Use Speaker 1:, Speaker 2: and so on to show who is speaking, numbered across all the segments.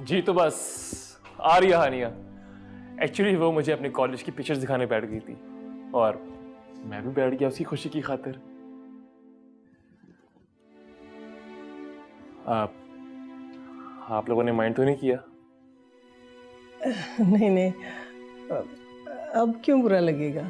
Speaker 1: जी तो बस आ रही है हानिया। एक्चुअली वो मुझे अपने कॉलेज की पिक्चर्स दिखाने बैठ गई थी और मैं भी बैठ गया उसी खुशी की खातिर। आप लोगों ने माइंड तो नहीं किया?
Speaker 2: नहीं नहीं, अब क्यों बुरा लगेगा।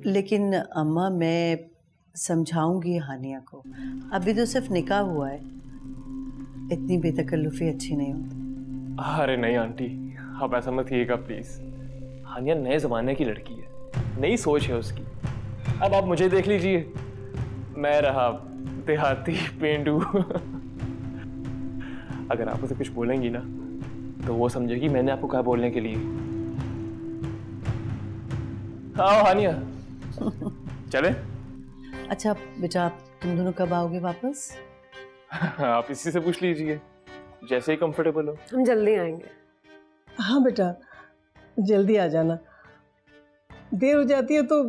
Speaker 3: लेकिन अम्मा, मैं समझाऊंगी हानिया को। अभी तो सिर्फ निकाह हुआ है, इतनी बेतकल्लुफी अच्छी नहीं होती।
Speaker 1: अरे नहीं आंटी, आप ऐसा मत कीजिएगा प्लीज। हानिया नए जमाने की लड़की है, नई सोच है उसकी। अब आप मुझे देख लीजिए, मैं रहा देहाती पेंडू। अगर आप उसे कुछ बोलेंगी ना तो वो समझेगी मैंने आपको कहा बोलने के लिए। आओ हानिया, चले।
Speaker 3: अच्छा बेटा, तुम दोनों कब आओगे वापस?
Speaker 1: आप इसी से पूछ लीजिए, जैसे ही कंफर्टेबल हो।
Speaker 4: हम जल्दी आएंगे।
Speaker 2: हाँ बेटा, जल्दी आ जाना। देर हो जाती है तो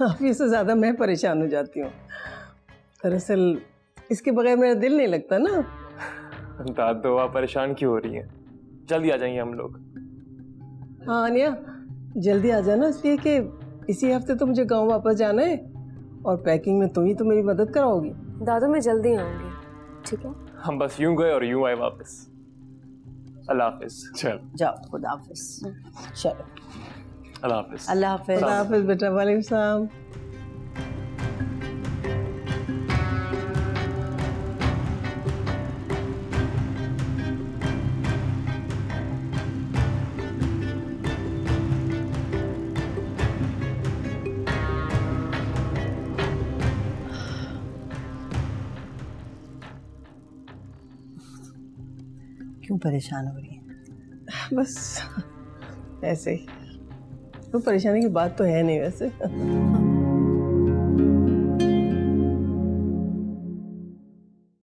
Speaker 2: ऑफिस से ज़्यादा मैं परेशान हो जाती हूँ। दरअसल इसके बगैर मेरा दिल नहीं लगता ना।
Speaker 1: दादो आप परेशान क्यों हो रही हैं? जल्दी आ जाएंगे हम लोग।
Speaker 2: हाँ अनिया, जल्दी आ जाना, इसलिए कि इसी हफ्ते तो मुझे गांव वापस जाना है और पैकिंग में तुम ही तो मेरी मदद कराओगी।
Speaker 4: दादू मैं जल्दी आऊंगी, ठीक है?
Speaker 1: हम बस यूं गए और यूं आए वापस। अल्लाह हाफिज। चल
Speaker 3: जाओ, खुदा हाफिज। चलो,
Speaker 1: अल्लाह हाफिज।
Speaker 3: अल्लाह हाफिज।
Speaker 2: खुदा हाफिज बेटा। वालेकुम सलाम।
Speaker 3: क्यों परेशान हो रही है?
Speaker 2: बस ऐसे ही। तो परेशानी की बात तो है नहीं वैसे।